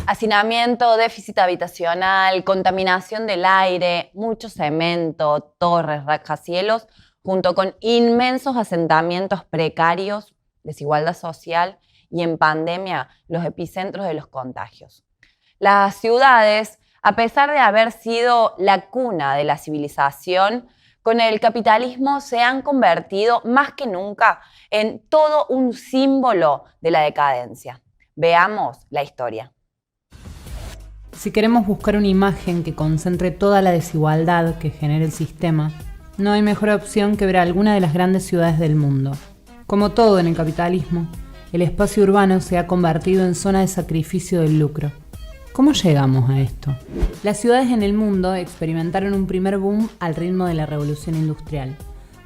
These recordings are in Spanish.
Hacinamiento, déficit habitacional, contaminación del aire, mucho cemento, torres, rascacielos, junto con inmensos asentamientos precarios, desigualdad social y en pandemia los epicentros de los contagios. Las ciudades, a pesar de haber sido la cuna de la civilización, con el capitalismo se han convertido más que nunca en todo un símbolo de la decadencia. Veamos la historia. Si queremos buscar una imagen que concentre toda la desigualdad que genera el sistema, no hay mejor opción que ver a alguna de las grandes ciudades del mundo. Como todo en el capitalismo, el espacio urbano se ha convertido en zona de sacrificio del lucro. ¿Cómo llegamos a esto? Las ciudades en el mundo experimentaron un primer boom al ritmo de la revolución industrial.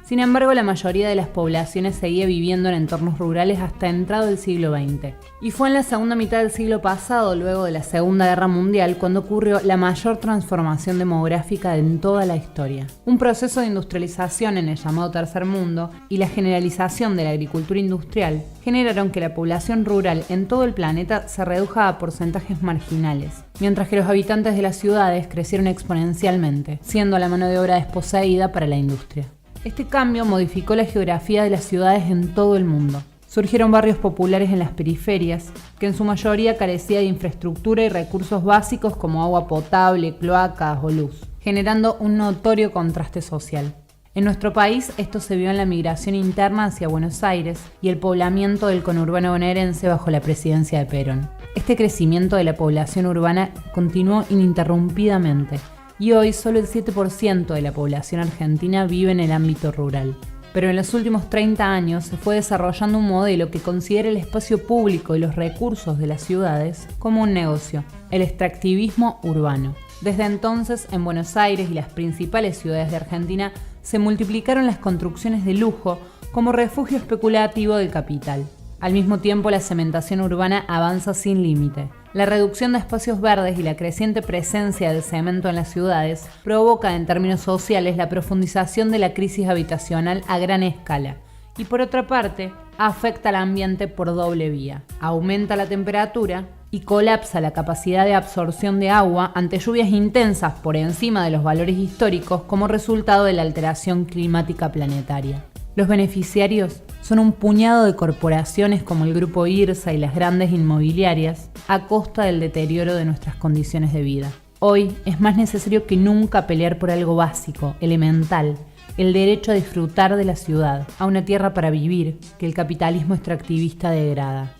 Sin embargo, la mayoría de las poblaciones seguía viviendo en entornos rurales hasta entrado el siglo XX. Y fue en la segunda mitad del siglo pasado, luego de la Segunda Guerra Mundial, cuando ocurrió la mayor transformación demográfica en toda la historia. Un proceso de industrialización en el llamado Tercer Mundo y la generalización de la agricultura industrial generaron que la población rural en todo el planeta se reduzca a porcentajes marginales, mientras que los habitantes de las ciudades crecieron exponencialmente, siendo la mano de obra desposeída para la industria. Este cambio modificó la geografía de las ciudades en todo el mundo. Surgieron barrios populares en las periferias, que en su mayoría carecía de infraestructura y recursos básicos como agua potable, cloacas o luz, generando un notorio contraste social. En nuestro país esto se vio en la migración interna hacia Buenos Aires y el poblamiento del conurbano bonaerense bajo la presidencia de Perón. Este crecimiento de la población urbana continuó ininterrumpidamente, y hoy solo el 7% de la población argentina vive en el ámbito rural. Pero en los últimos 30 años se fue desarrollando un modelo que considera el espacio público y los recursos de las ciudades como un negocio, el extractivismo urbano. Desde entonces, en Buenos Aires y las principales ciudades de Argentina, se multiplicaron las construcciones de lujo como refugio especulativo del capital. Al mismo tiempo, la cementación urbana avanza sin límite. La reducción de espacios verdes y la creciente presencia del cemento en las ciudades provoca en términos sociales la profundización de la crisis habitacional a gran escala y por otra parte afecta al ambiente por doble vía. Aumenta la temperatura y colapsa la capacidad de absorción de agua ante lluvias intensas por encima de los valores históricos como resultado de la alteración climática planetaria. Los beneficiarios son un puñado de corporaciones como el Grupo IRSA y las grandes inmobiliarias a costa del deterioro de nuestras condiciones de vida. Hoy es más necesario que nunca pelear por algo básico, elemental, el derecho a disfrutar de la ciudad, a una tierra para vivir, que el capitalismo extractivista degrada.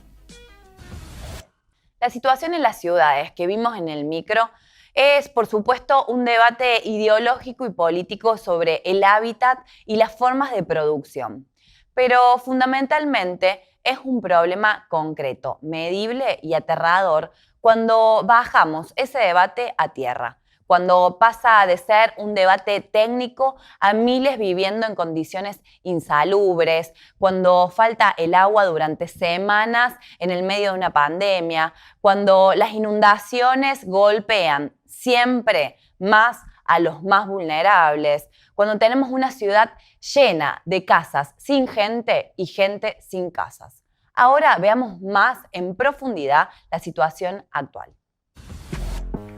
La situación en las ciudades que vimos en el micro es, por supuesto, un debate ideológico y político sobre el hábitat y las formas de producción. Pero fundamentalmente es un problema concreto, medible y aterrador cuando bajamos ese debate a tierra, cuando pasa de ser un debate técnico a miles viviendo en condiciones insalubres, cuando falta el agua durante semanas en el medio de una pandemia, cuando las inundaciones golpean siempre más a los más vulnerables, cuando tenemos una ciudad llena de casas sin gente y gente sin casas. Ahora veamos más en profundidad la situación actual.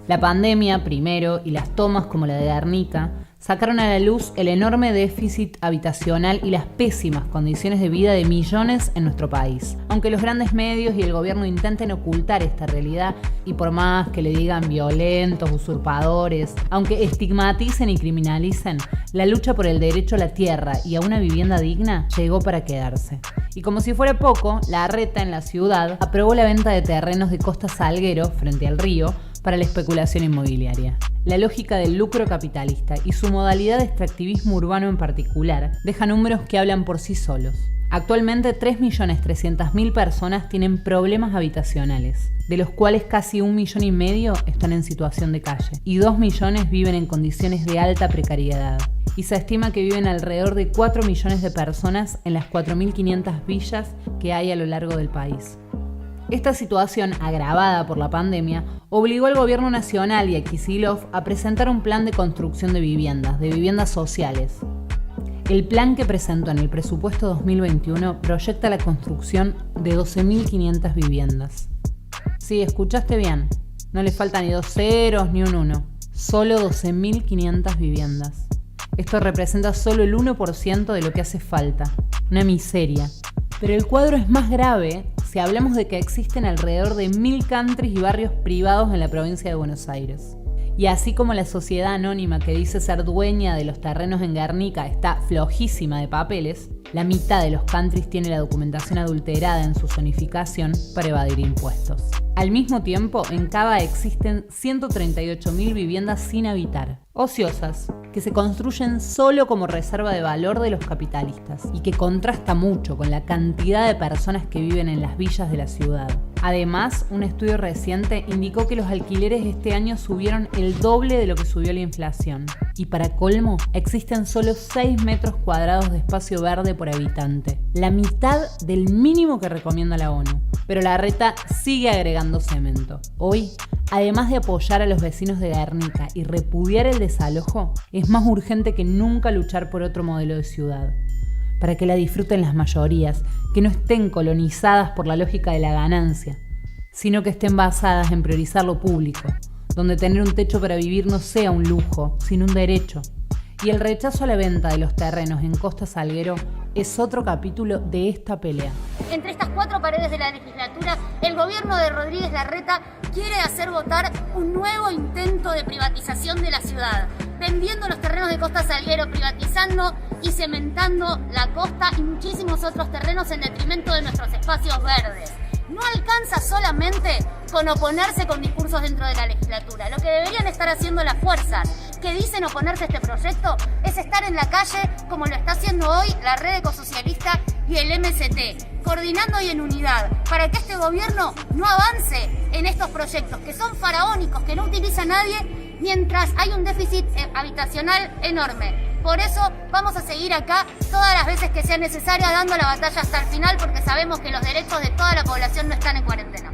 La pandemia primero y las tomas como la de Guernica sacaron a la luz el enorme déficit habitacional y las pésimas condiciones de vida de millones en nuestro país. Aunque los grandes medios y el gobierno intenten ocultar esta realidad y por más que le digan violentos, usurpadores, aunque estigmaticen y criminalicen, la lucha por el derecho a la tierra y a una vivienda digna llegó para quedarse. Y como si fuera poco, la Reta en la ciudad aprobó la venta de terrenos de Costa Salguero frente al río para la especulación inmobiliaria. La lógica del lucro capitalista y su modalidad de extractivismo urbano en particular deja números que hablan por sí solos. Actualmente 3.300.000 personas tienen problemas habitacionales, de los cuales casi 1,5 millones están en situación de calle y 2 millones viven en condiciones de alta precariedad. Y se estima que viven alrededor de 4 millones de personas en las 4.500 villas que hay a lo largo del país. Esta situación, agravada por la pandemia, obligó al gobierno nacional y a Kicillof a presentar un plan de construcción de viviendas sociales. El plan que presentó en el presupuesto 2021 proyecta la construcción de 12.500 viviendas. Sí, escuchaste bien, No le faltan ni 2 ceros ni un 1. Solo 12.500 viviendas. Esto representa solo el 1% de lo que hace falta. Una miseria. Pero el cuadro es más grave si hablamos de que existen alrededor de 1.000 countries y barrios privados en la provincia de Buenos Aires. Y así como la sociedad anónima que dice ser dueña de los terrenos en Guernica está flojísima de papeles, la mitad de los countries tiene la documentación adulterada en su zonificación para evadir impuestos. Al mismo tiempo, en Cava existen 138.000 viviendas sin habitar, ociosas, que se construyen solo como reserva de valor de los capitalistas y que contrasta mucho con la cantidad de personas que viven en las villas de la ciudad. Además, un estudio reciente indicó que los alquileres este año subieron el doble de lo que subió la inflación. Y para colmo, existen solo 6 metros cuadrados de espacio verde por habitante, la mitad del mínimo que recomienda la ONU. Pero Larreta sigue agregando cemento. Hoy, además de apoyar a los vecinos de Guernica y repudiar el desalojo, es más urgente que nunca luchar por otro modelo de ciudad, para que la disfruten las mayorías, que no estén colonizadas por la lógica de la ganancia, sino que estén basadas en priorizar lo público, donde tener un techo para vivir no sea un lujo, sino un derecho. Y el rechazo a la venta de los terrenos en Costa Salguero es otro capítulo de esta pelea. Entre estas 4 paredes de la legislatura, el gobierno de Rodríguez Larreta quiere hacer votar un nuevo intento de privatización de la ciudad, vendiendo los terrenos de Costa Salguero, privatizando y cementando la costa y muchísimos otros terrenos en detrimento de nuestros espacios verdes. No alcanza solamente con oponerse con discursos dentro de la legislatura. Lo que deberían estar haciendo las fuerzas que dicen oponerse a este proyecto es estar en la calle, como lo está haciendo hoy la Red Ecosocialista y el MST, coordinando y en unidad, para que este gobierno no avance en estos proyectos que son faraónicos, que no utiliza nadie, mientras hay un déficit habitacional enorme. Por eso vamos a seguir acá todas las veces que sea necesaria, dando la batalla hasta el final, porque sabemos que los derechos de toda la población no están en cuarentena.